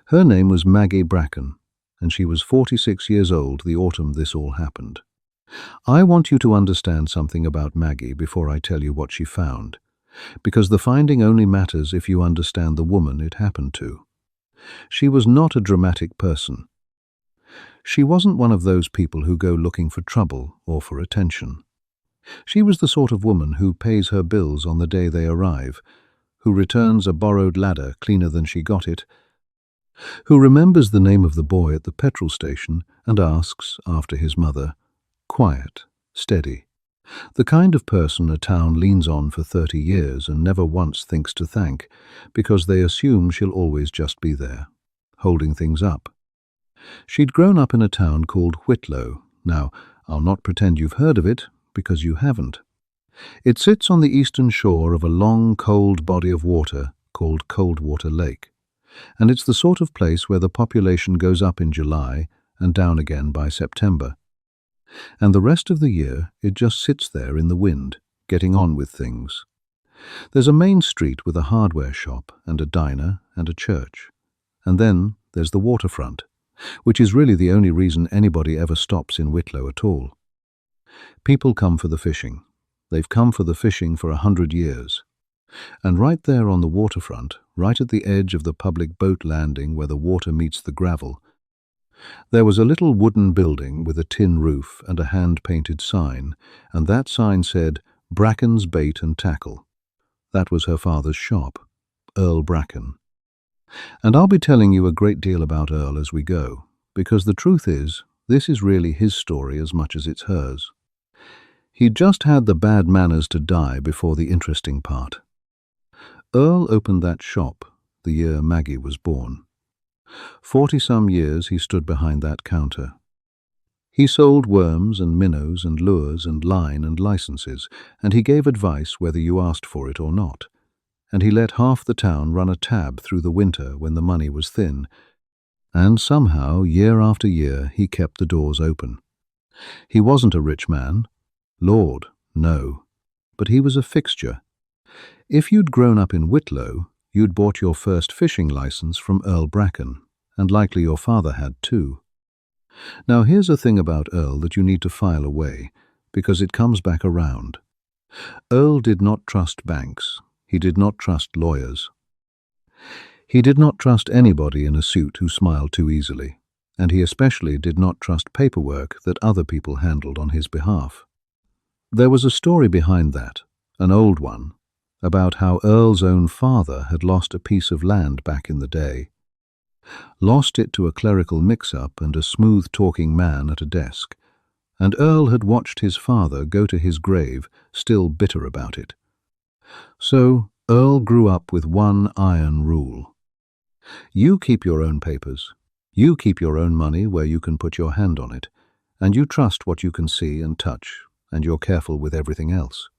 Her name was Maggie Bracken, and she was 46 years old the autumn this all happened. I want you to understand something about Maggie before I tell you what she found, because the finding only matters if you understand the woman it happened to. She was not a dramatic person. She wasn't one of those people who go looking for trouble or for attention. She was the sort of woman who pays her bills on the day they arrive, who returns a borrowed ladder cleaner than she got it, who remembers the name of the boy at the petrol station and asks after his mother. Quiet, steady. The kind of person a town leans on for 30 years and never once thinks to thank, because they assume she'll always just be there, holding things up. She'd grown up in a town called Whitlow. Now, I'll not pretend you've heard of it, because you haven't. It sits on the eastern shore of a long, cold body of water called Coldwater Lake, and it's the sort of place where the population goes up in July and down again by September. And the rest of the year it just sits there in the wind, getting on with things. There's a main street with a hardware shop and a diner and a church. And then there's the waterfront, which is really the only reason anybody ever stops in Whitlow at all. People come for the fishing. They've come for the fishing for 100 years. And right there on the waterfront, right at the edge of the public boat landing where the water meets the gravel, there was a little wooden building with a tin roof and a hand-painted sign, and that sign said, Bracken's Bait and Tackle. That was her father's shop, Earl Bracken. And I'll be telling you a great deal about Earl as we go, because the truth is, this is really his story as much as it's hers. He'd just had the bad manners to die before the interesting part. Earl opened that shop the year Maggie was born. 40-some years he stood behind that counter. He sold worms and minnows and lures and line and licenses, and he gave advice whether you asked for it or not. And he let half the town run a tab through the winter when the money was thin, and somehow, year after year, he kept the doors open. He wasn't a rich man. Lord, no. But he was a fixture. If you'd grown up in Whitlow, you'd bought your first fishing license from Earl Bracken, and likely your father had too. Now here's a thing about Earl that you need to file away, because it comes back around. Earl did not trust banks. He did not trust lawyers. He did not trust anybody in a suit who smiled too easily, and he especially did not trust paperwork that other people handled on his behalf. There was a story behind that, an old one, about how Earl's own father had lost a piece of land back in the day. Lost it to a clerical mix-up and a smooth-talking man at a desk, and Earl had watched his father go to his grave, still bitter about it. So Earl grew up with one iron rule. You keep your own papers, you keep your own money where you can put your hand on it, and you trust what you can see and touch, and you're careful with everything else.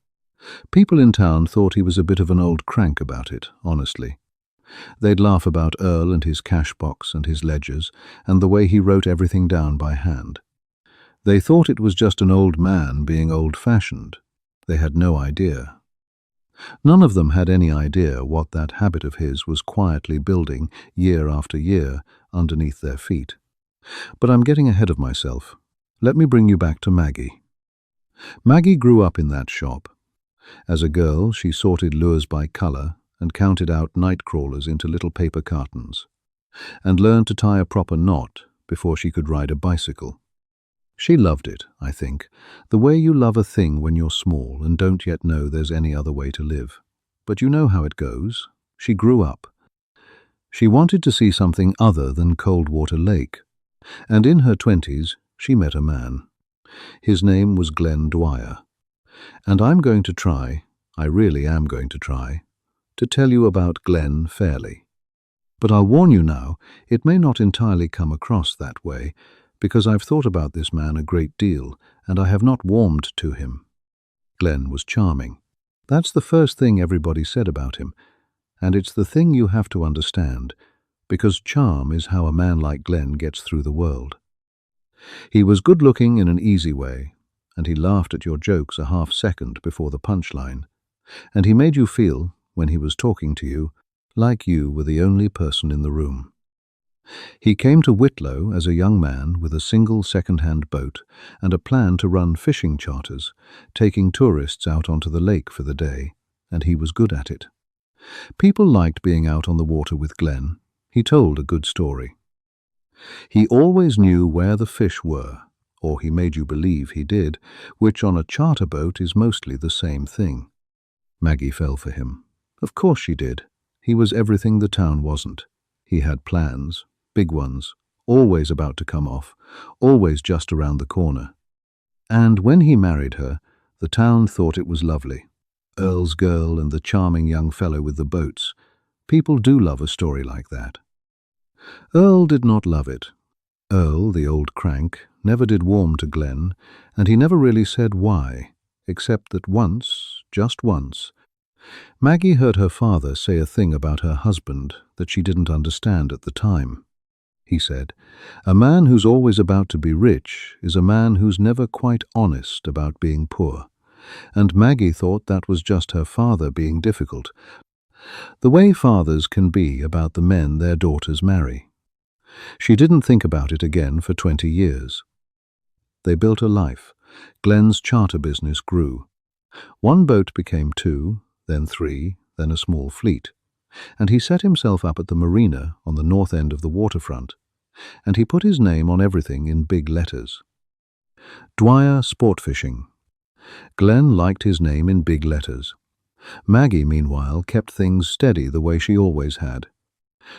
People in town thought he was a bit of an old crank about it, honestly. They'd laugh about Earl and his cash box and his ledgers, and the way he wrote everything down by hand. They thought it was just an old man being old-fashioned. They had no idea. None of them had any idea what that habit of his was quietly building, year after year, underneath their feet. But I'm getting ahead of myself. Let me bring you back to Maggie. Maggie grew up in that shop. As a girl, she sorted lures by color and counted out night crawlers into little paper cartons, and learned to tie a proper knot before she could ride a bicycle. She loved it, I think, the way you love a thing when you're small and don't yet know there's any other way to live. But you know how it goes. She grew up. She wanted to see something other than Coldwater Lake, and in her 20s she met a man. His name was Glenn Dwyer. And I'm going to try, I really am going to try, to tell you about Glenn fairly. But I'll warn you now, it may not entirely come across that way, because I've thought about this man a great deal, and I have not warmed to him. Glenn was charming. That's the first thing everybody said about him, and it's the thing you have to understand, because charm is how a man like Glenn gets through the world. He was good-looking in an easy way, and he laughed at your jokes a half-second before the punchline, and he made you feel, when he was talking to you, like you were the only person in the room. He came to Whitlow as a young man with a single second-hand boat and a plan to run fishing charters, taking tourists out onto the lake for the day, and he was good at it. People liked being out on the water with Glenn. He told a good story. He always knew where the fish were, or he made you believe he did, which on a charter boat is mostly the same thing. Maggie fell for him. Of course she did. He was everything the town wasn't. He had plans, big ones, always about to come off, always just around the corner. And when he married her, the town thought it was lovely. Earl's girl and the charming young fellow with the boats. People do love a story like that. Earl did not love it. Earl, the old crank, never did warm to Glenn, and he never really said why, except that once, just once, Maggie heard her father say a thing about her husband that she didn't understand at the time. He said, "A man who's always about to be rich is a man who's never quite honest about being poor." And Maggie thought that was just her father being difficult, the way fathers can be about the men their daughters marry. She didn't think about it again for 20 years. They built a life. Glenn's charter business grew. One boat became 2, then 3, then a small fleet. And he set himself up at the marina on the north end of the waterfront, and he put his name on everything in big letters. Dwyer Sport Fishing. Glenn liked his name in big letters. Maggie, meanwhile, kept things steady the way she always had.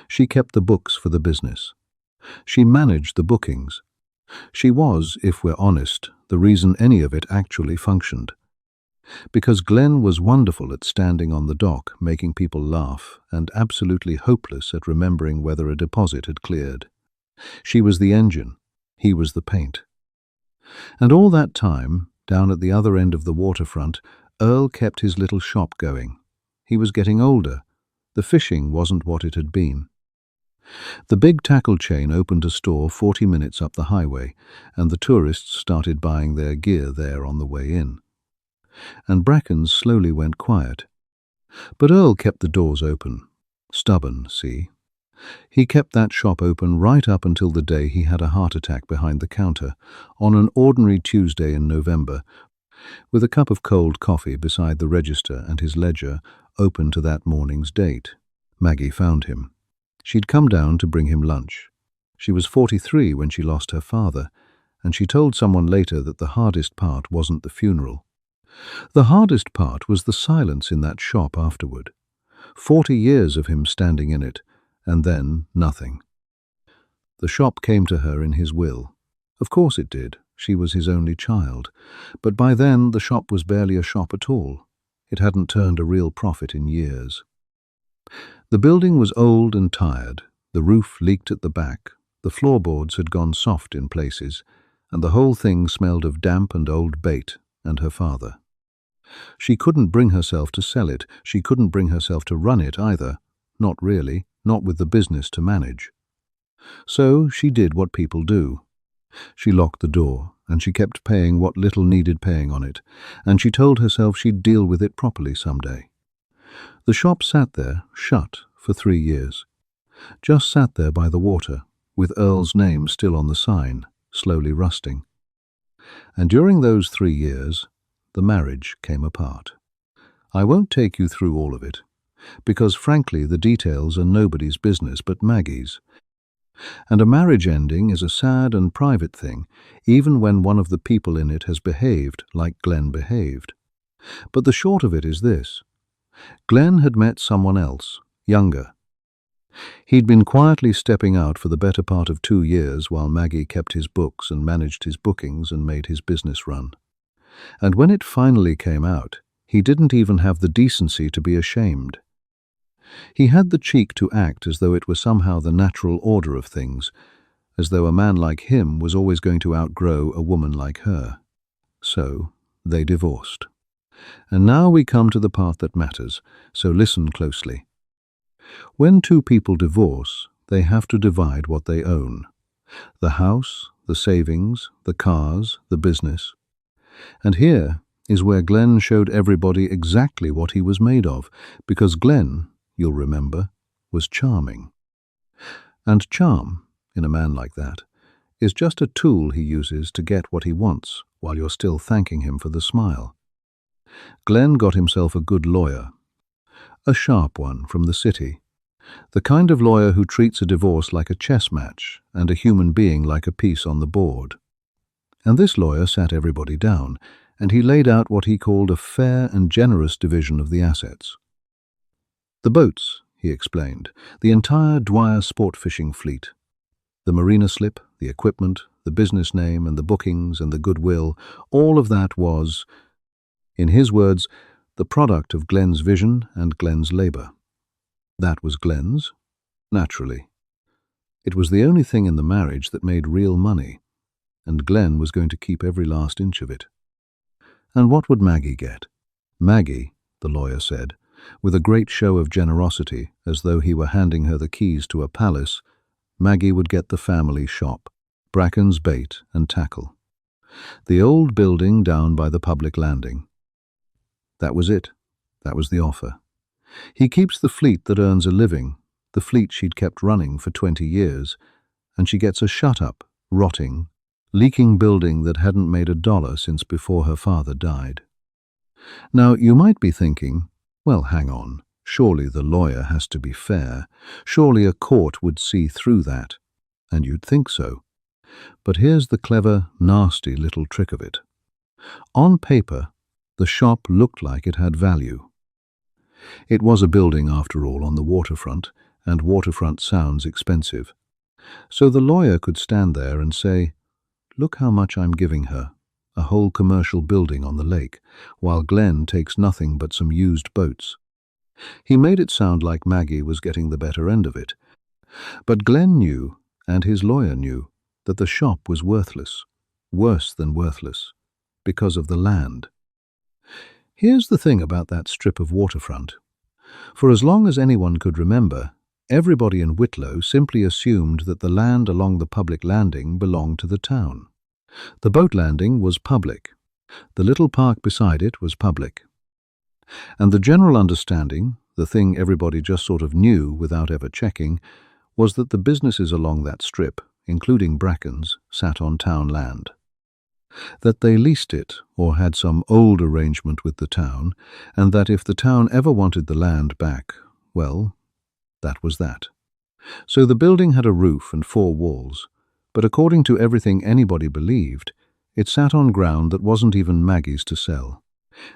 She kept the books for the business. She managed the bookings. She was, if we're honest, the reason any of it actually functioned. Because Glenn was wonderful at standing on the dock, making people laugh, and absolutely hopeless at remembering whether a deposit had cleared. She was the engine, he was the paint. And all that time, down at the other end of the waterfront, Earl kept his little shop going. He was getting older. The fishing wasn't what it had been. The big tackle chain opened a store 40 minutes up the highway, and the tourists started buying their gear there on the way in. And Bracken's slowly went quiet. But Earl kept the doors open. Stubborn, see? He kept that shop open right up until the day he had a heart attack behind the counter, on an ordinary Tuesday in November, with a cup of cold coffee beside the register and his ledger open to that morning's date. Maggie found him. She'd come down to bring him lunch. She was 43 when she lost her father, and she told someone later that the hardest part wasn't the funeral. The hardest part was the silence in that shop afterward. 40 years of him standing in it, and then nothing. The shop came to her in his will. Of course it did. She was his only child. But by then the shop was barely a shop at all. It hadn't turned a real profit in years. The building was old and tired. The roof leaked at the back. The floorboards had gone soft in places, and the whole thing smelled of damp and old bait and her father. She couldn't bring herself to sell it. She couldn't bring herself to run it either. Not really, not with the business to manage. So she did what people do. She locked the door, and she kept paying what little needed paying on it, and she told herself she'd deal with it properly someday. The shop sat there, shut, for 3 years. Just sat there by the water, with Earl's name still on the sign, slowly rusting. And during those 3 years, the marriage came apart. I won't take you through all of it, because frankly the details are nobody's business but Maggie's. And a marriage ending is a sad and private thing, even when one of the people in it has behaved like Glenn behaved. But the short of it is this. Glenn had met someone else, younger. He'd been quietly stepping out for the better part of 2 years while Maggie kept his books and managed his bookings and made his business run. And when it finally came out, he didn't even have the decency to be ashamed. He had the cheek to act as though it were somehow the natural order of things, as though a man like him was always going to outgrow a woman like her. So they divorced. And now we come to the part that matters, so listen closely. When 2 people divorce, they have to divide what they own. The house, the savings, the cars, the business. And here is where Glenn showed everybody exactly what he was made of, because Glenn, you'll remember, was charming. And charm, in a man like that, is just a tool he uses to get what he wants while you're still thanking him for the smile. Glenn got himself a good lawyer, a sharp one from the city, the kind of lawyer who treats a divorce like a chess match and a human being like a piece on the board. And this lawyer sat everybody down, and he laid out what he called a fair and generous division of the assets. The boats, he explained, the entire Dwyer sport fishing fleet, the marina slip, the equipment, the business name and the bookings and the goodwill, all of that was, in his words, the product of Glenn's vision and Glenn's labor. That was Glenn's, naturally. It was the only thing in the marriage that made real money, and Glenn was going to keep every last inch of it. And what would Maggie get? Maggie, the lawyer said, with a great show of generosity, as though he were handing her the keys to a palace, Maggie would get the family shop, Bracken's bait and tackle. The old building down by the public landing. That was it. That was the offer. He keeps the fleet that earns a living, the fleet she'd kept running for 20 years, and she gets a shut-up, rotting, leaking building that hadn't made $1 since before her father died. Now, you might be thinking, well, hang on, surely the lawyer has to be fair. Surely a court would see through that. And you'd think so. But here's the clever, nasty little trick of it. On paper, the shop looked like it had value. It was a building, after all, on the waterfront, and waterfront sounds expensive. So the lawyer could stand there and say, "Look how much I'm giving her, a whole commercial building on the lake, while Glenn takes nothing but some used boats." He made it sound like Maggie was getting the better end of it. But Glenn knew, and his lawyer knew, that the shop was worthless, worse than worthless, because of the land. Here's the thing about that strip of waterfront. For as long as anyone could remember, everybody in Whitlow simply assumed that the land along the public landing belonged to the town. The boat landing was public. The little park beside it was public. And the general understanding, the thing everybody just sort of knew without ever checking, was that the businesses along that strip, including Bracken's, sat on town land. That they leased it or had some old arrangement with the town, and that if the town ever wanted the land back, well, that was that. So the building had a roof and 4 walls, but according to everything anybody believed, it sat on ground that wasn't even Maggie's to sell,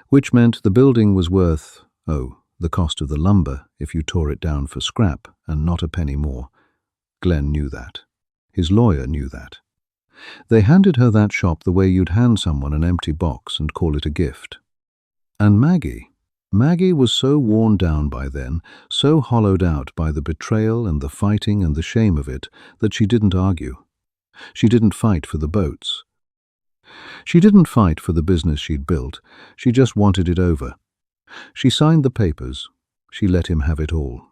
which meant the building was worth, the cost of the lumber if you tore it down for scrap, and not a penny more. Glenn knew that. His lawyer knew that. They handed her that shop the way you'd hand someone an empty box and call it a gift. And Maggie was so worn down by then, so hollowed out by the betrayal and the fighting and the shame of it, that she didn't argue. She didn't fight for the boats. She didn't fight for the business she'd built. She just wanted it over. She signed the papers. She let him have it all.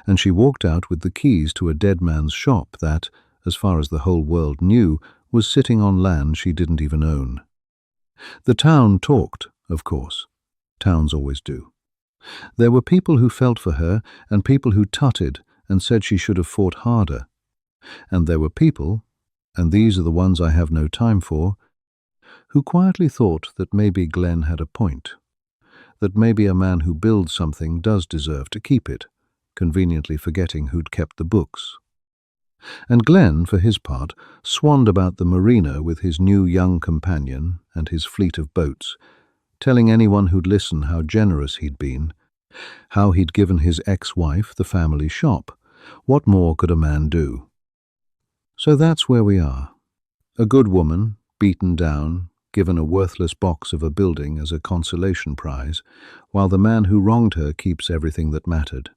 And she walked out with the keys to a dead man's shop that, as far as the whole world knew, was sitting on land she didn't even own. The town talked, of course. Towns always do. There were people who felt for her and people who tutted and said she should have fought harder. And there were people, and these are the ones I have no time for, who quietly thought that maybe Glenn had a point, that maybe a man who builds something does deserve to keep it, conveniently forgetting who'd kept the books. And Glenn, for his part, swanned about the marina with his new young companion and his fleet of boats, telling anyone who'd listen how generous he'd been, how he'd given his ex-wife the family shop. What more could a man do? So that's where we are. A good woman, beaten down, given a worthless box of a building as a consolation prize, while the man who wronged her keeps everything that mattered.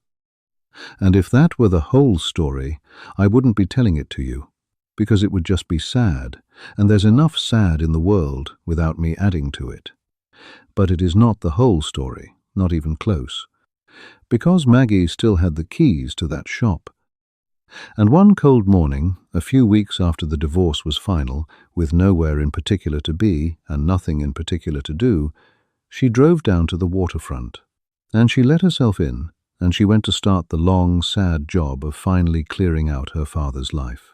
And if that were the whole story, I wouldn't be telling it to you, because it would just be sad, and there's enough sad in the world without me adding to it. But it is not the whole story, not even close, because Maggie still had the keys to that shop. And one cold morning, a few weeks after the divorce was final, with nowhere in particular to be and nothing in particular to do, she drove down to the waterfront, and she let herself in and she went to start the long, sad job of finally clearing out her father's life.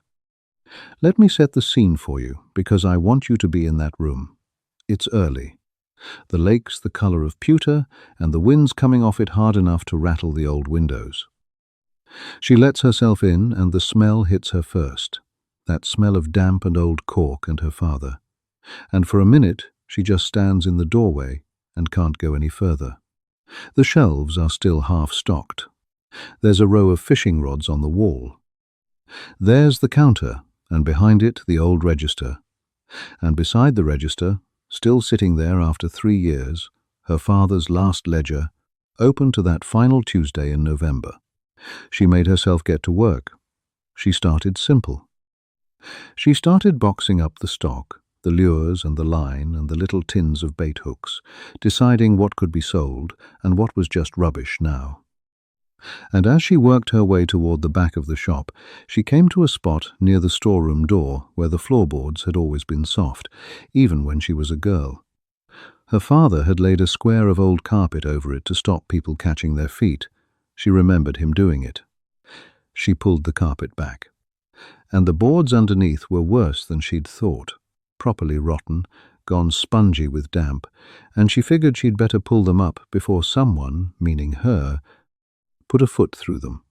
Let me set the scene for you, because I want you to be in that room. It's early. The lake's the color of pewter, and the wind's coming off it hard enough to rattle the old windows. She lets herself in, and the smell hits her first, that smell of damp and old cork and her father. And for a minute, she just stands in the doorway and can't go any further. The shelves are still half-stocked. There's a row of fishing rods on the wall. There's the counter, and behind it the old register. And beside the register, still sitting there after 3 years, her father's last ledger, open to that final Tuesday in November. She made herself get to work. She started simple. She started boxing up the stock, the lures and the line and the little tins of bait hooks, deciding what could be sold and what was just rubbish now. And as she worked her way toward the back of the shop, she came to a spot near the storeroom door where the floorboards had always been soft, even when she was a girl. Her father had laid a square of old carpet over it to stop people catching their feet. She remembered him doing it. She pulled the carpet back. And the boards underneath were worse than she'd thought, properly rotten, gone spongy with damp, and she figured she'd better pull them up before someone, meaning her, put a foot through them.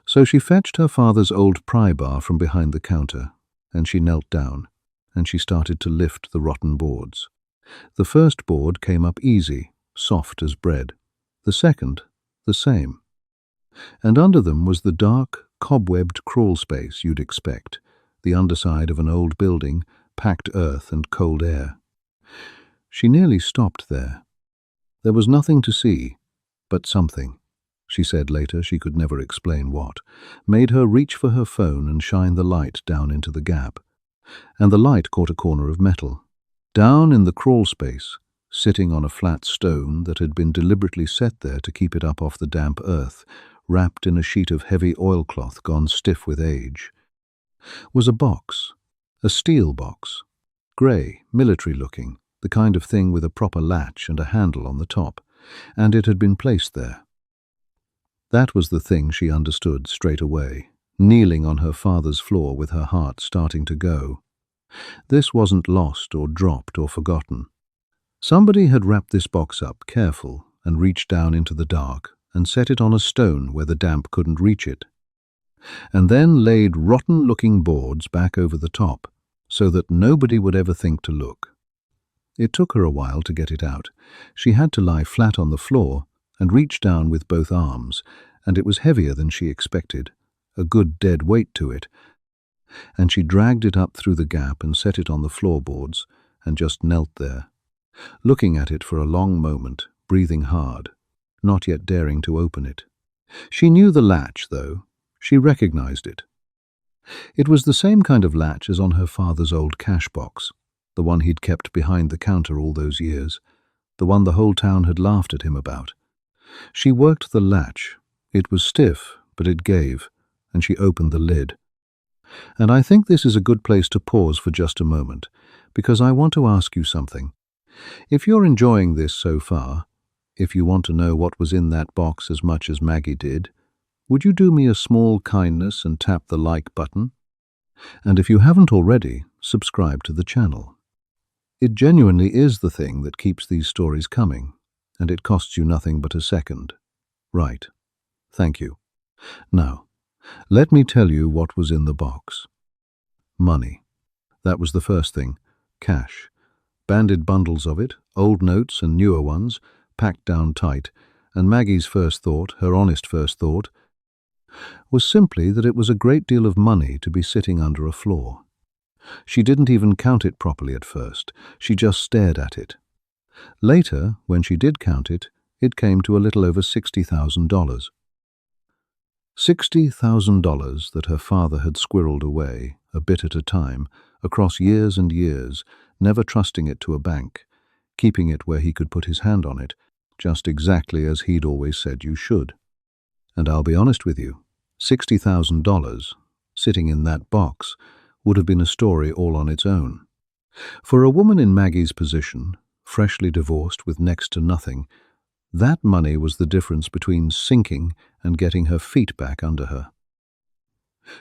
So she fetched her father's old pry bar from behind the counter, and she knelt down, and she started to lift the rotten boards. The first board came up easy, soft as bread. The second, the same. And under them was the dark, cobwebbed crawl space you'd expect, the underside of an old building, packed earth and cold air. She nearly stopped there. There was nothing to see, but something, she said later she could never explain what, made her reach for her phone and shine the light down into the gap. And the light caught a corner of metal. Down in the crawl space, sitting on a flat stone that had been deliberately set there to keep it up off the damp earth, wrapped in a sheet of heavy oilcloth gone stiff with age, was a box, a steel box, grey, military-looking, the kind of thing with a proper latch and a handle on the top, and it had been placed there. That was the thing she understood straight away, kneeling on her father's floor with her heart starting to go. This wasn't lost or dropped or forgotten. Somebody had wrapped this box up, careful, and reached down into the dark and set it on a stone where the damp couldn't reach it, and then laid rotten-looking boards back over the top so that nobody would ever think to look. It took her a while to get it out. She had to lie flat on the floor and reach down with both arms, and it was heavier than she expected, a good dead weight to it, and she dragged it up through the gap and set it on the floorboards and just knelt there, looking at it for a long moment, breathing hard, not yet daring to open it. She knew the latch, though. She recognized it. It was the same kind of latch as on her father's old cash box, the one he'd kept behind the counter all those years, the one the whole town had laughed at him about. She worked the latch. It was stiff, but it gave, and she opened the lid. And I think this is a good place to pause for just a moment, because I want to ask you something. If you're enjoying this so far, if you want to know what was in that box as much as Maggie did, would you do me a small kindness and tap the like button? And if you haven't already, subscribe to the channel. It genuinely is the thing that keeps these stories coming, and it costs you nothing but a second. Right. Thank you. Now, let me tell you what was in the box. Money. That was the first thing. Cash. Banded bundles of it, old notes and newer ones, packed down tight, and Maggie's first thought, her honest first thought, was simply that it was a great deal of money to be sitting under a floor. She didn't even count it properly at first. She just stared at it. Later, when she did count it, it came to a little over $60,000. $60,000 that her father had squirreled away, a bit at a time, across years and years, never trusting it to a bank, keeping it where he could put his hand on it, just exactly as he'd always said you should. And I'll be honest with you, $60,000, sitting in that box, would have been a story all on its own. For a woman in Maggie's position, freshly divorced with next to nothing, That money was the difference between sinking and getting her feet back under her.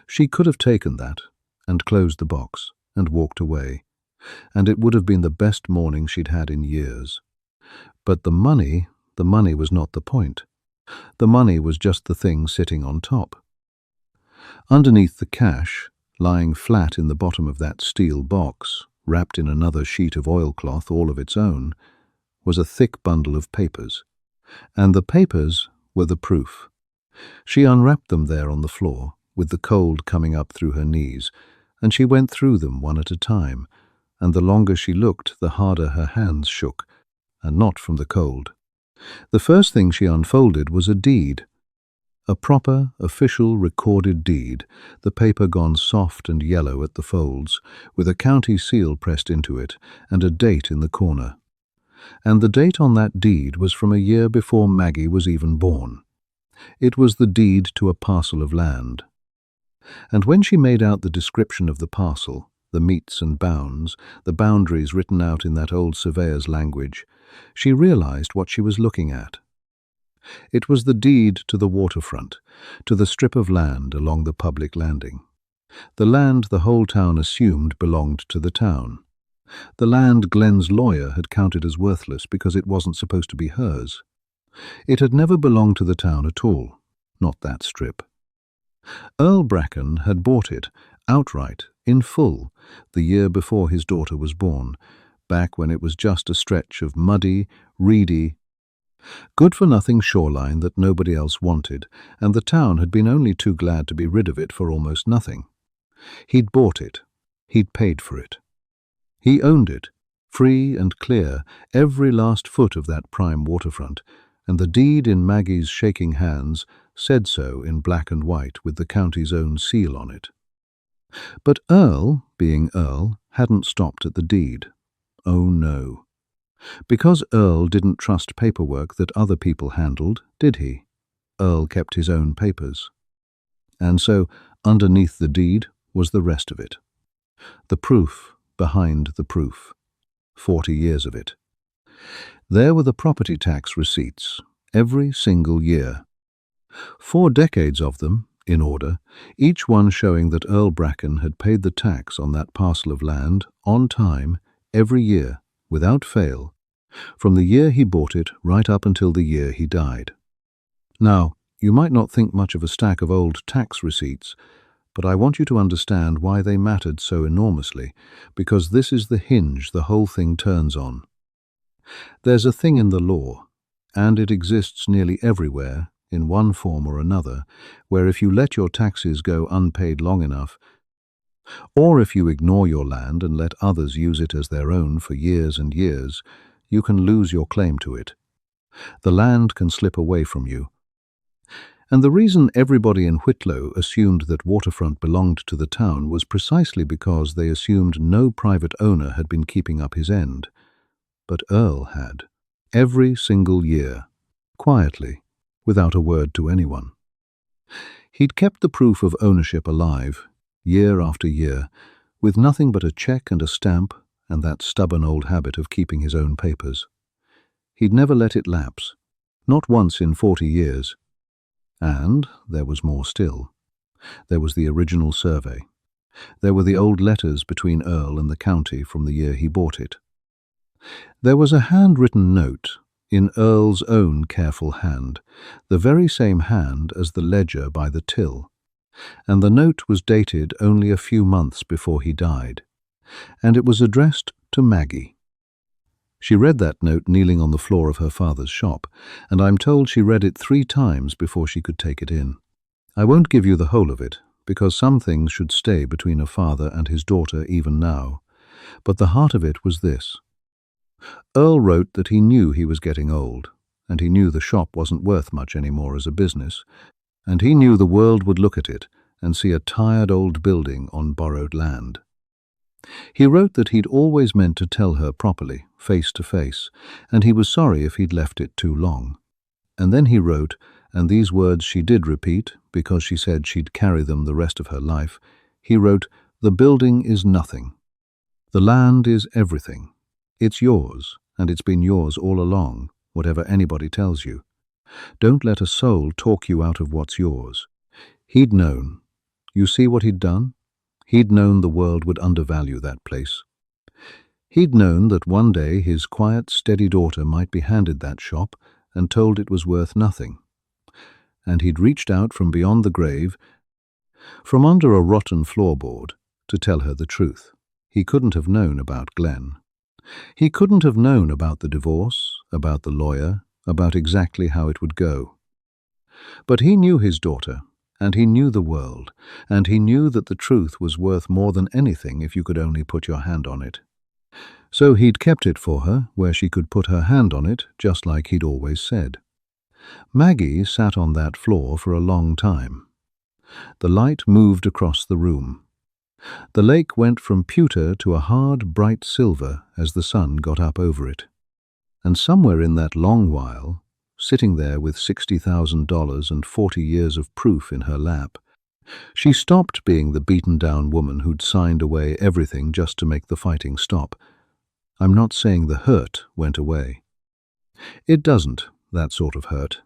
She could have taken that and closed the box and walked away, and it would have been the best morning she'd had in years. But the money was not the point. The money was just the thing sitting on top. Underneath the cash, lying flat in the bottom of that steel box, wrapped in another sheet of oilcloth all of its own, was a thick bundle of papers. And the papers were the proof. She unwrapped them there on the floor, with the cold coming up through her knees, and she went through them one at a time, and the longer she looked, the harder her hands shook, and not from the cold. The first thing she unfolded was a deed. A proper, official, recorded deed, the paper gone soft and yellow at the folds, with a county seal pressed into it, and a date in the corner. And the date on that deed was from a year before Maggie was even born. It was the deed to a parcel of land. And when she made out the description of the parcel, the metes and bounds, the boundaries written out in that old surveyor's language, she realized what she was looking at. It was the deed to the waterfront, to the strip of land along the public landing. The land the whole town assumed belonged to the town. The land Glenn's lawyer had counted as worthless because it wasn't supposed to be hers. It had never belonged to the town at all, not that strip. Earl Bracken had bought it, outright, in full, the year before his daughter was born, back when it was just a stretch of muddy, reedy, good-for-nothing shoreline that nobody else wanted, and the town had been only too glad to be rid of it for almost nothing. He'd bought it. He'd paid for it. He owned it, free and clear, every last foot of that prime waterfront, and the deed in Maggie's shaking hands said so in black and white with the county's own seal on it. But Earl, being Earl, hadn't stopped at the deed. Oh no. Because Earl didn't trust paperwork that other people handled, did he? Earl kept his own papers. And so, underneath the deed was the rest of it. The proof behind the proof. 40 years of it. There were the property tax receipts, every single year. 4 decades of them, in order, each one showing that Earl Bracken had paid the tax on that parcel of land, on time, every year, without fail, from the year he bought it right up until the year he died. Now, you might not think much of a stack of old tax receipts, but I want you to understand why they mattered so enormously, because this is the hinge the whole thing turns on. There's a thing in the law, and it exists nearly everywhere, in one form or another, where if you let your taxes go unpaid long enough, or if you ignore your land and let others use it as their own for years and years, you can lose your claim to it. The land can slip away from you. And the reason everybody in Whitlow assumed that waterfront belonged to the town was precisely because they assumed no private owner had been keeping up his end. But Earl had, every single year, quietly, without a word to anyone. He'd kept the proof of ownership alive, year after year, with nothing but a check and a stamp and that stubborn old habit of keeping his own papers. He'd never let it lapse, not once in 40 years. And there was more still. There was the original survey. There were the old letters between Earl and the county from the year he bought it. There was a handwritten note, in Earl's own careful hand, the very same hand as the ledger by the till, and the note was dated only a few months before he died, and it was addressed to Maggie. She read that note kneeling on the floor of her father's shop, and I'm told she read it 3 times before she could take it in. I won't give you the whole of it, because some things should stay between a father and his daughter even now, but the heart of it was this. Earl wrote that he knew he was getting old, and he knew the shop wasn't worth much anymore as a business, and he knew the world would look at it and see a tired old building on borrowed land. He wrote that he'd always meant to tell her properly, face to face, and he was sorry if he'd left it too long. And then he wrote, and these words she did repeat, because she said she'd carry them the rest of her life, he wrote, "The building is nothing. The land is everything. It's yours, and it's been yours all along, whatever anybody tells you. Don't let a soul talk you out of what's yours. He'd known. You see what he'd done? He'd known the world would undervalue that place. He'd known that one day his quiet, steady daughter might be handed that shop and told it was worth nothing. And he'd reached out from beyond the grave, from under a rotten floorboard, to tell her the truth. He couldn't have known about Glenn. He couldn't have known about the divorce, about the lawyer, about exactly how it would go. But he knew his daughter, and he knew the world, and he knew that the truth was worth more than anything if you could only put your hand on it. So he'd kept it for her where she could put her hand on it, just like he'd always said. Maggie sat on that floor for a long time. The light moved across the room. The lake went from pewter to a hard, bright silver as the sun got up over it. And somewhere in that long while, sitting there with $60,000 and 40 years of proof in her lap, she stopped being the beaten-down woman who'd signed away everything just to make the fighting stop. I'm not saying the hurt went away. It doesn't, that sort of hurt.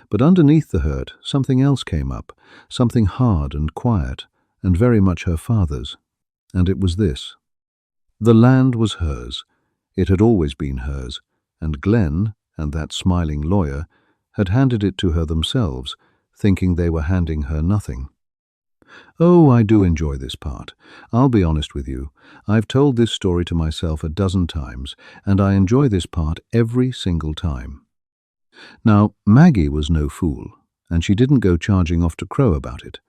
But underneath the hurt, something else came up, something hard and quiet, and very much her father's. And it was this. The land was hers. It had always been hers, and Glenn and that smiling lawyer had handed it to her themselves, thinking they were handing her nothing. Oh, I do enjoy this part. I'll be honest with you. I've told this story to myself a dozen times, and I enjoy this part every single time. Now, Maggie was no fool, and she didn't go charging off to crow about it.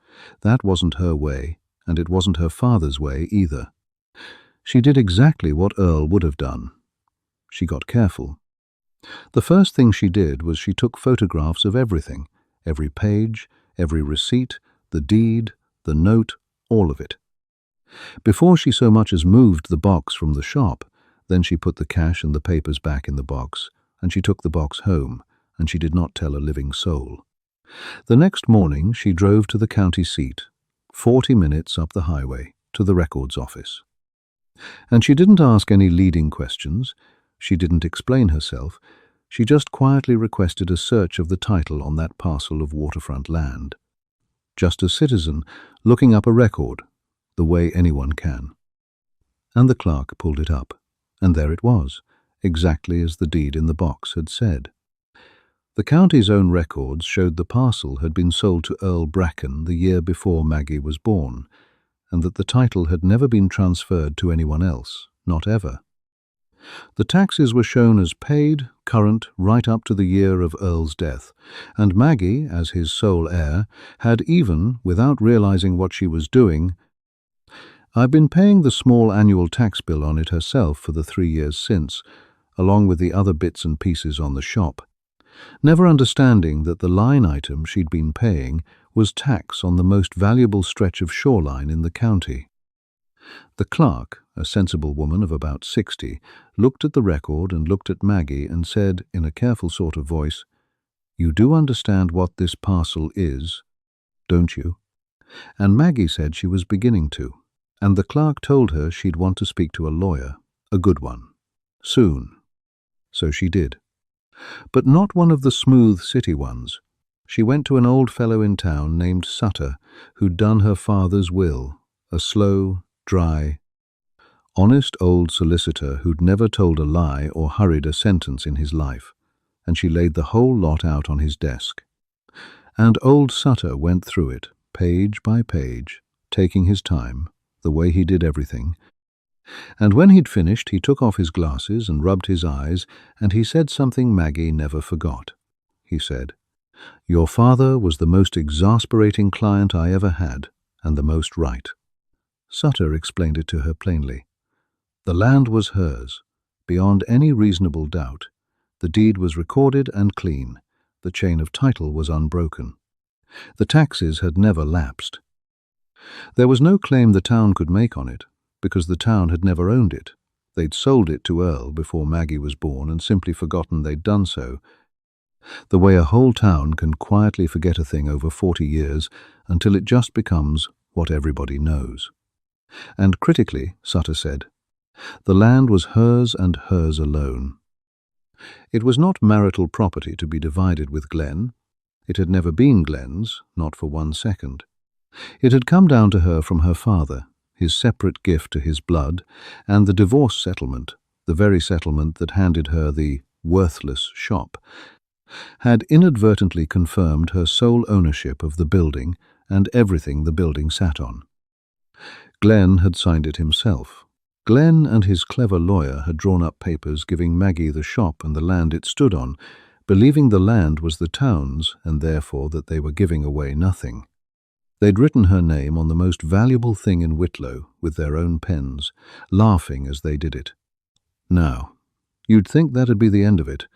That wasn't her way, and it wasn't her father's way either. She did exactly what Earl would have done. She got careful. The first thing she did was she took photographs of everything, every page, every receipt, the deed, the note, all of it. Before she so much as moved the box from the shop, then she put the cash and the papers back in the box, and she took the box home, and she did not tell a living soul. The next morning she drove to the county seat, 40 minutes up the highway, to the records office. And she didn't ask any leading questions. She didn't explain herself. She just quietly requested a search of the title on that parcel of waterfront land. Just a citizen looking up a record, the way anyone can. And the clerk pulled it up, and there it was, exactly as the deed in the box had said. The county's own records showed the parcel had been sold to Earl Bracken the year before Maggie was born, and that the title had never been transferred to anyone else, not ever. The taxes were shown as paid, current, right up to the year of Earl's death, and Maggie, as his sole heir, had even, without realizing what she was doing, I've been paying the small annual tax bill on it herself for the 3 years since, along with the other bits and pieces on the shop, never understanding that the line item she'd been paying was tax on the most valuable stretch of shoreline in the county. The clerk, a sensible woman of about 60, looked at the record and looked at Maggie and said, in a careful sort of voice, "You do understand what this parcel is, don't you?" And Maggie said she was beginning to, and the clerk told her she'd want to speak to a lawyer, a good one, soon. So she did. But not one of the smooth city ones. She went to an old fellow in town named Sutter, who'd done her father's will, a slow, dry, honest old solicitor who'd never told a lie or hurried a sentence in his life, and she laid the whole lot out on his desk. And old Sutter went through it, page by page, taking his time, the way he did everything. And when he'd finished, he took off his glasses and rubbed his eyes, and he said something Maggie never forgot. He said, "Your father was the most exasperating client I ever had, and the most right." Sutter explained it to her plainly. The land was hers, beyond any reasonable doubt. The deed was recorded and clean. The chain of title was unbroken. The taxes had never lapsed. There was no claim the town could make on it, because the town had never owned it. They'd sold it to Earl before Maggie was born and simply forgotten they'd done so, the way a whole town can quietly forget a thing over 40 years until it just becomes what everybody knows. And critically, Sutter said, the land was hers and hers alone. It was not marital property to be divided with Glenn. It had never been Glenn's, not for 1 second. It had come down to her from her father, his separate gift to his blood, and the divorce settlement, the very settlement that handed her the worthless shop, had inadvertently confirmed her sole ownership of the building and everything the building sat on. Glenn had signed it himself. Glenn and his clever lawyer had drawn up papers giving Maggie the shop and the land it stood on, believing the land was the town's and therefore that they were giving away nothing. They'd written her name on the most valuable thing in Whitlow with their own pens, laughing as they did it. Now, you'd think that'd be the end of it.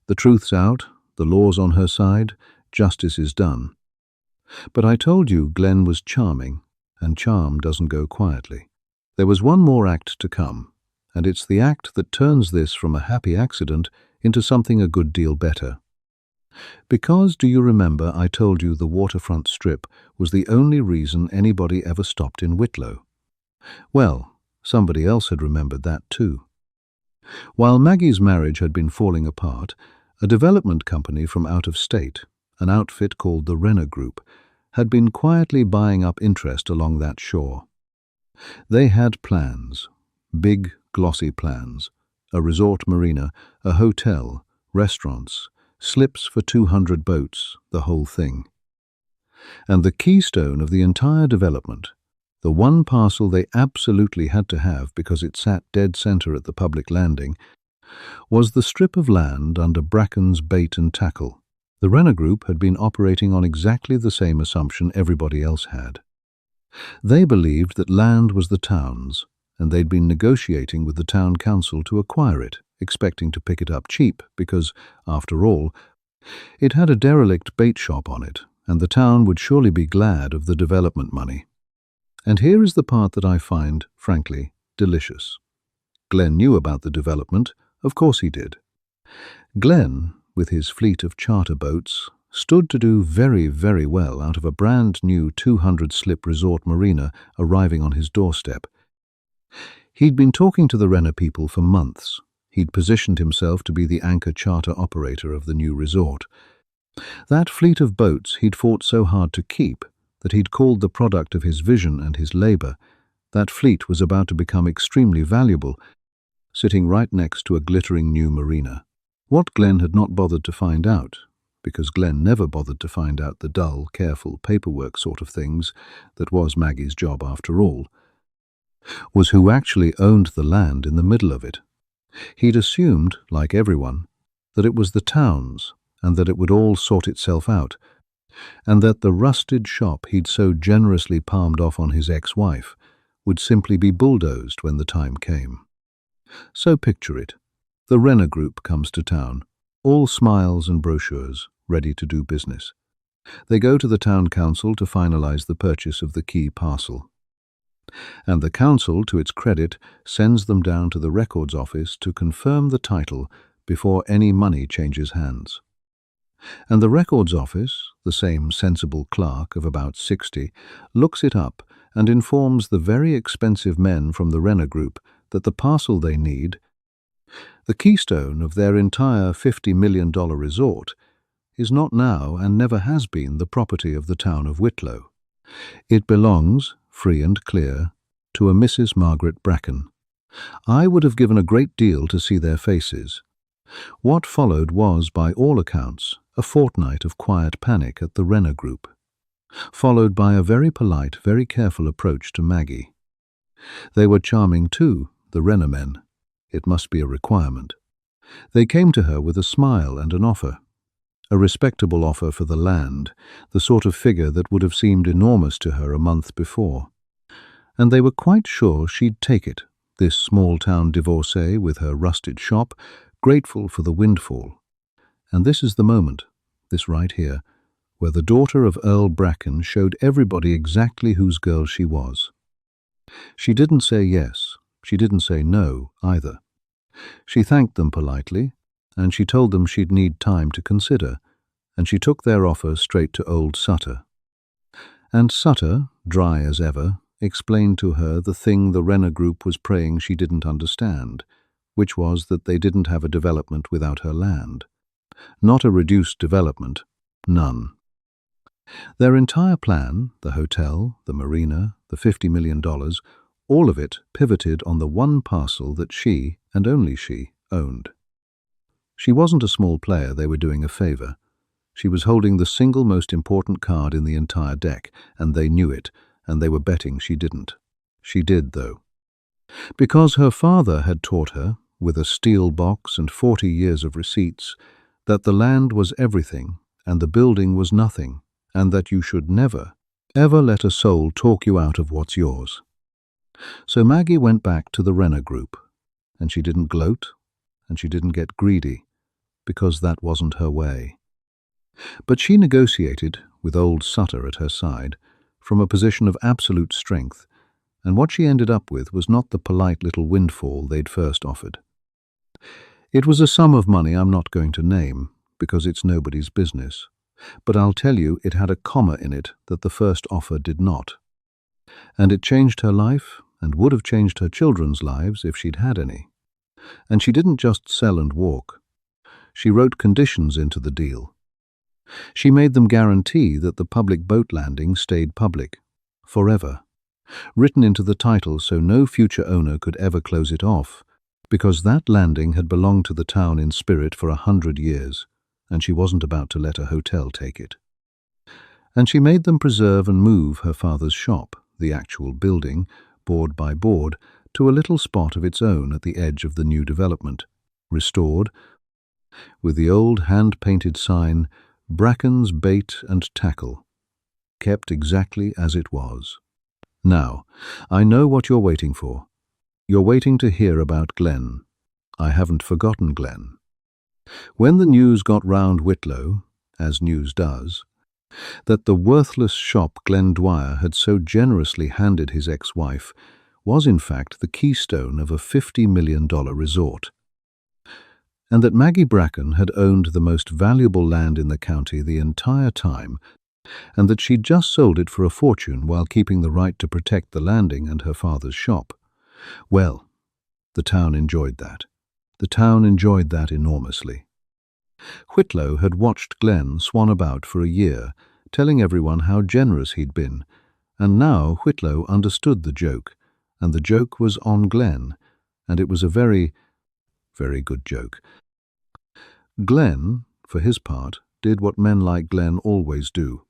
The truth's out, the law's on her side, justice is done. But I told you Glenn was charming, and charm doesn't go quietly. There was one more act to come, and it's the act that turns this from a happy accident into something a good deal better. Because, do you remember, I told you the waterfront strip was the only reason anybody ever stopped in Whitlow? Well, somebody else had remembered that too. While Maggie's marriage had been falling apart, a development company from out of state, an outfit called the Renner Group, had been quietly buying up interest along that shore. They had plans, big, glossy plans, a resort marina, a hotel, restaurants, slips for 200 boats, the whole thing. And the keystone of the entire development, the one parcel they absolutely had to have because it sat dead center at the public landing, was the strip of land under Bracken's bait and tackle. The Renner Group had been operating on exactly the same assumption everybody else had. They believed that land was the town's, and they'd been negotiating with the town council to acquire it, expecting to pick it up cheap because, after all, it had a derelict bait shop on it, and the town would surely be glad of the development money. And here is the part that I find, frankly, delicious. Glenn knew about the development, of course he did. Glenn, with his fleet of charter boats, stood to do very, very well out of a brand new 200-slip resort marina arriving on his doorstep. He'd been talking to the Renner people for months. He'd positioned himself to be the anchor charter operator of the new resort. That fleet of boats he'd fought so hard to keep that he'd called the product of his vision and his labor. That fleet was about to become extremely valuable, sitting right next to a glittering new marina. What Glenn had not bothered to find out, because Glenn never bothered to find out the dull, careful paperwork sort of things that was Maggie's job after all, was who actually owned the land in the middle of it. He'd assumed, like everyone, that it was the town's and that it would all sort itself out, and that the rusted shop he'd so generously palmed off on his ex-wife would simply be bulldozed when the time came. So picture it. The Renner Group comes to town, all smiles and brochures, ready to do business. They go to the town council to finalize the purchase of the key parcel. And the council, to its credit, sends them down to the records office to confirm the title before any money changes hands. And the records office, the same sensible clerk of about 60, looks it up and informs the very expensive men from the Renner Group that the parcel they need, the keystone of their entire $50 million resort, is not now and never has been the property of the town of Whitlow. It belongs, free and clear, to a Mrs. Margaret Bracken. I would have given a great deal to see their faces. What followed was, by all accounts, a fortnight of quiet panic at the Renner Group, followed by a very polite, very careful approach to Maggie. They were charming too, the Renner men. It must be a requirement. They came to her with a smile and an offer. A respectable offer for the land, the sort of figure that would have seemed enormous to her a month before. And they were quite sure she'd take it, this small-town divorcee with her rusted shop, grateful for the windfall. And this is the moment, this right here, where the daughter of Earl Bracken showed everybody exactly whose girl she was. She didn't say yes, she didn't say no either. She thanked them politely, and she told them she'd need time to consider, and she took their offer straight to old Sutter. And Sutter, dry as ever, explained to her the thing the Renner Group was praying she didn't understand, which was that they didn't have a development without her land. Not a reduced development, none. Their entire plan, the hotel, the marina, the $50 million, all of it pivoted on the one parcel that she, and only she, owned. She wasn't a small player they were doing a favor. She was holding the single most important card in the entire deck, and they knew it, and they were betting she didn't. She did, though. Because her father had taught her, with a steel box and 40 years of receipts, that the land was everything and the building was nothing, and that you should never, ever let a soul talk you out of what's yours. So Maggie went back to the Renner Group, and she didn't gloat, and she didn't get greedy, because that wasn't her way. But she negotiated, with old Sutter at her side, from a position of absolute strength, and what she ended up with was not the polite little windfall they'd first offered. It was a sum of money I'm not going to name, because it's nobody's business, but I'll tell you it had a comma in it that the first offer did not. And it changed her life, and would have changed her children's lives if she'd had any. And she didn't just sell and walk. She wrote conditions into the deal. She made them guarantee that the public boat landing stayed public, forever, written into the title so no future owner could ever close it off, because that landing had belonged to the town in spirit for 100 years, and she wasn't about to let a hotel take it. And she made them preserve and move her father's shop, the actual building, board by board, to a little spot of its own at the edge of the new development, restored, with the old hand-painted sign, Bracken's Bait and Tackle, kept exactly as it was. Now, I know what you're waiting for. You're waiting to hear about Glenn. I haven't forgotten Glenn. When the news got round Whitlow, as news does, that the worthless shop Glenn Dwyer had so generously handed his ex-wife was in fact the keystone of a $50 million resort, and that Maggie Bracken had owned the most valuable land in the county the entire time, and that she'd just sold it for a fortune while keeping the right to protect the landing and her father's shop. Well, the town enjoyed that. The town enjoyed that enormously. Whitlow had watched Glenn swan about for a year, telling everyone how generous he'd been, and now Whitlow understood the joke, and the joke was on Glenn, and it was a very, very good joke. Glenn, for his part, did what men like Glenn always do.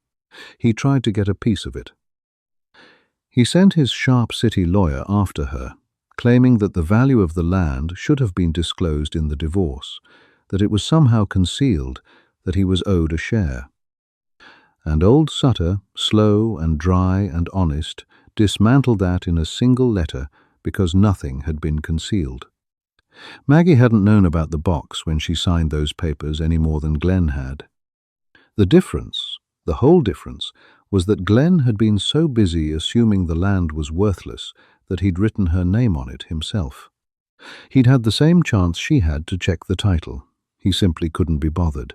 He tried to get a piece of it. He sent his sharp city lawyer after her, claiming that the value of the land should have been disclosed in the divorce, that it was somehow concealed, that he was owed a share. And old Sutter, slow and dry and honest, dismantled that in a single letter because nothing had been concealed. Maggie hadn't known about the box when she signed those papers any more than Glenn had. The difference, the whole difference, was that Glenn had been so busy assuming the land was worthless that he'd written her name on it himself. He'd had the same chance she had to check the title. He simply couldn't be bothered.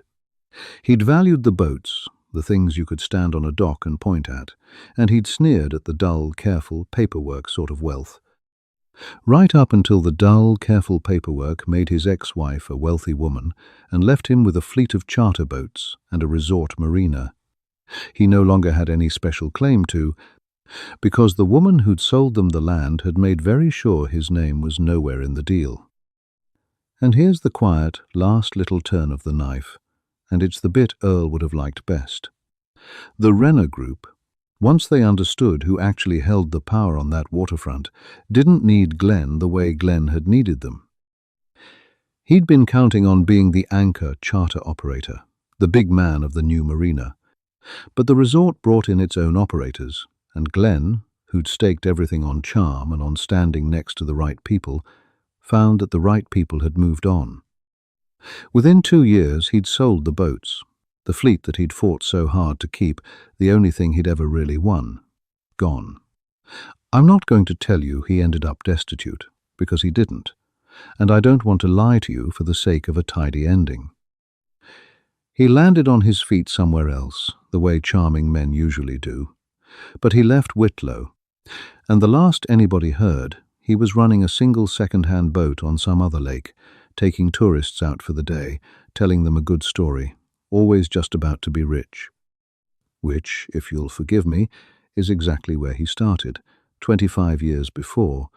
He'd valued the boats, the things you could stand on a dock and point at, and he'd sneered at the dull, careful, paperwork sort of wealth. Right up until the dull, careful paperwork made his ex-wife a wealthy woman and left him with a fleet of charter boats and a resort marina. He no longer had any special claim to, because the woman who'd sold them the land had made very sure his name was nowhere in the deal. And here's the quiet, last little turn of the knife, and it's the bit Earl would have liked best. The Renner Group, once they understood who actually held the power on that waterfront, didn't need Glenn the way Glenn had needed them. He'd been counting on being the anchor charter operator, the big man of the new marina. But the resort brought in its own operators, and Glenn, who'd staked everything on charm and on standing next to the right people, found that the right people had moved on. Within 2 years he'd sold the boats, the fleet that he'd fought so hard to keep, the only thing he'd ever really won. Gone. I'm not going to tell you he ended up destitute, because he didn't, and I don't want to lie to you for the sake of a tidy ending. He landed on his feet somewhere else, the way charming men usually do, but he left Whitlow, and the last anybody heard, He was running a single second-hand boat on some other lake, taking tourists out for the day, telling them a good story, always just about to be rich. Which, if you'll forgive me, is exactly where he started, 25 years before,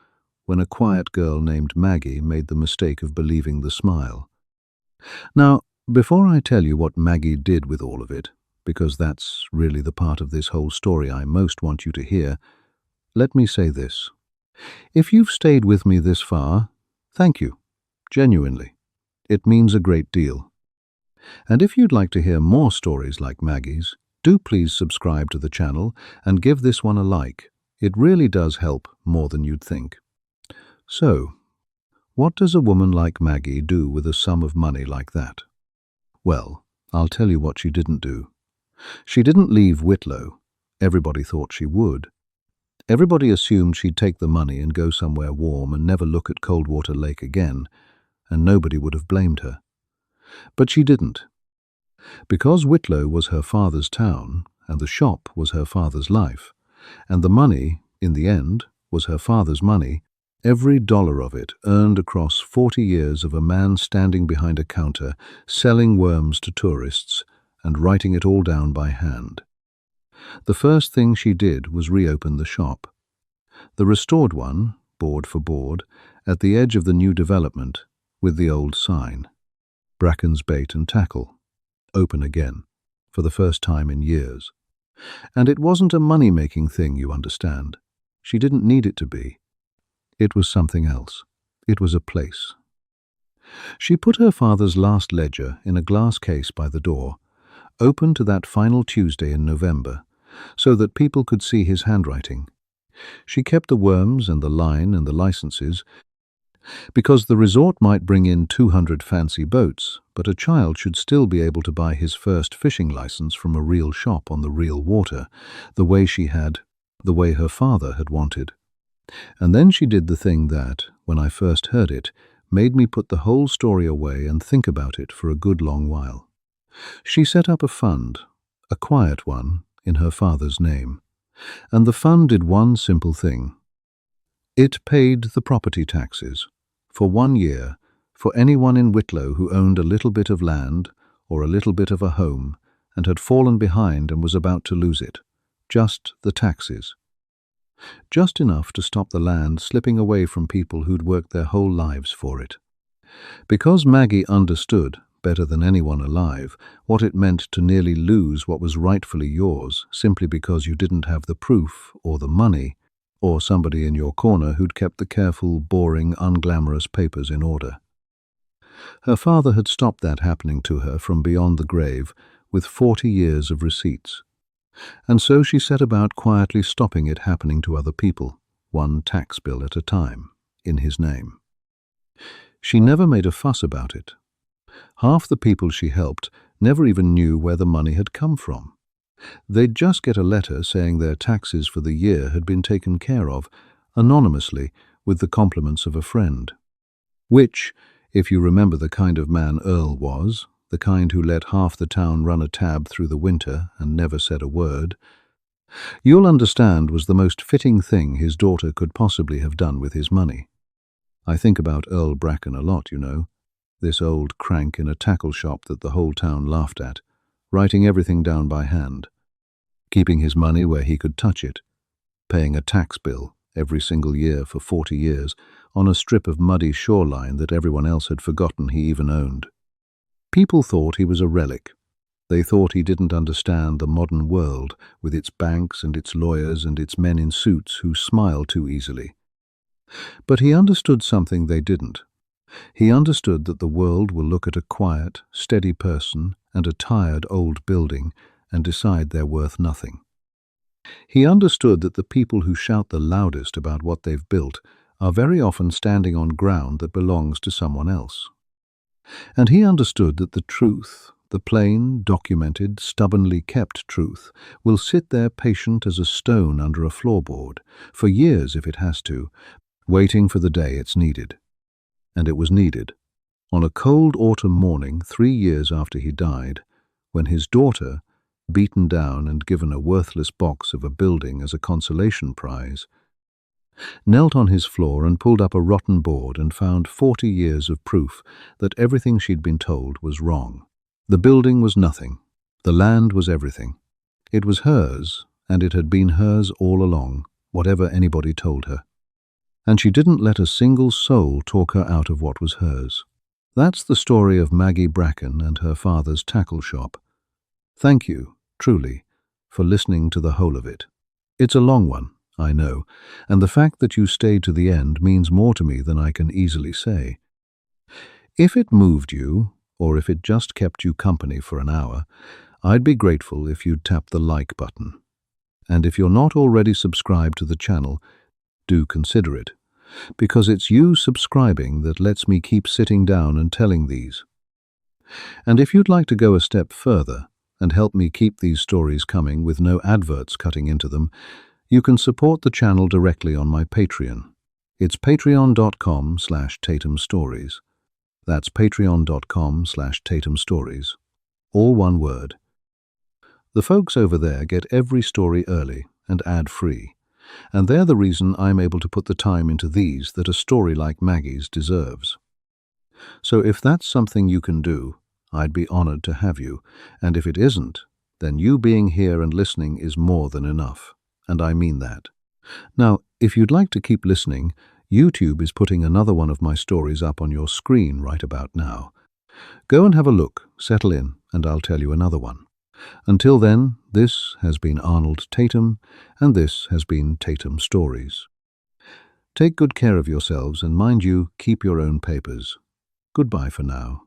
when a quiet girl named Maggie made the mistake of believing the smile. Now, before I tell you what Maggie did with all of it, because that's really the part of this whole story I most want you to hear, let me say this. If you've stayed with me this far, thank you, genuinely. It means a great deal. And if you'd like to hear more stories like Maggie's, do please subscribe to the channel and give this one a like. It really does help more than you'd think. So, what does a woman like Maggie do with a sum of money like that? Well, I'll tell you what she didn't do. She didn't leave Whitlow. Everybody thought she would. Everybody assumed she'd take the money and go somewhere warm and never look at Coldwater Lake again, and nobody would have blamed her. But she didn't. Because Whitlow was her father's town, and the shop was her father's life, and the money, in the end, was her father's money, every dollar of it earned across 40 years of a man standing behind a counter, selling worms to tourists, and writing it all down by hand. The first thing she did was reopen the shop. The restored one, board for board, at the edge of the new development, with the old sign. Bracken's Bait and Tackle. Open again, for the first time in years. And it wasn't a money-making thing, you understand. She didn't need it to be. It was something else. It was a place. She put her father's last ledger in a glass case by the door, open to that final Tuesday in November, so that people could see his handwriting. She kept the worms and the line and the licenses, because the resort might bring in 200 fancy boats, but a child should still be able to buy his first fishing license from a real shop on the real water, the way her father had wanted. And then she did the thing that, when I first heard it, made me put the whole story away and think about it for a good long while. She set up a fund, a quiet one, in her father's name, and the fund did one simple thing. It paid the property taxes, for 1 year, for anyone in Whitlow who owned a little bit of land or a little bit of a home and had fallen behind and was about to lose it. Just the taxes. Just enough to stop the land slipping away from people who'd worked their whole lives for it. Because Maggie understood, better than anyone alive, what it meant to nearly lose what was rightfully yours simply because you didn't have the proof or the money, or somebody in your corner who'd kept the careful, boring, unglamorous papers in order. Her father had stopped that happening to her from beyond the grave with 40 years of receipts. And so she set about quietly stopping it happening to other people, one tax bill at a time, in his name. She never made a fuss about it. Half the people she helped never even knew where the money had come from. They'd just get a letter saying their taxes for the year had been taken care of, anonymously, with the compliments of a friend. Which, if you remember the kind of man Earl was, the kind who let half the town run a tab through the winter and never said a word, you'll understand was the most fitting thing his daughter could possibly have done with his money. I think about Earl Bracken a lot, you know, this old crank in a tackle shop that the whole town laughed at, writing everything down by hand, keeping his money where he could touch it, paying a tax bill every single year for 40 years on a strip of muddy shoreline that everyone else had forgotten he even owned. People thought he was a relic. They thought he didn't understand the modern world with its banks and its lawyers and its men in suits who smile too easily. But he understood something they didn't. He understood that the world will look at a quiet, steady person and a tired old building and decide they're worth nothing. He understood that the people who shout the loudest about what they've built are very often standing on ground that belongs to someone else. And he understood that the truth, the plain, documented, stubbornly kept truth, will sit there patient as a stone under a floorboard, for years if it has to, waiting for the day it's needed. And it was needed. On a cold autumn morning 3 years after he died, when his daughter, beaten down and given a worthless box of a building as a consolation prize, knelt on his floor and pulled up a rotten board and found 40 years of proof that everything she'd been told was wrong. The building was nothing. The land was everything. It was hers, and it had been hers all along, whatever anybody told her. And she didn't let a single soul talk her out of what was hers. That's the story of Maggie Bracken and her father's tackle shop. Thank you, truly, for listening to the whole of it. It's a long one, I know, and the fact that you stayed to the end means more to me than I can easily say. If it moved you, or if it just kept you company for an hour, I'd be grateful if you'd tap the like button. And if you're not already subscribed to the channel, do consider it, because it's you subscribing that lets me keep sitting down and telling these. And if you'd like to go a step further and help me keep these stories coming with no adverts cutting into them, you can support the channel directly on my Patreon. It's patreon.com/Tatum Stories. That's patreon.com/Tatum Stories. All one word. The folks over there get every story early and ad-free, and they're the reason I'm able to put the time into these that a story like Maggie's deserves. So if that's something you can do, I'd be honored to have you, and if it isn't, then you being here and listening is more than enough, and I mean that. Now, if you'd like to keep listening, YouTube is putting another one of my stories up on your screen right about now. Go and have a look, settle in, and I'll tell you another one. Until then, this has been Arnold Tatum, and this has been Tatum Stories. Take good care of yourselves, and mind you, keep your own papers. Goodbye for now.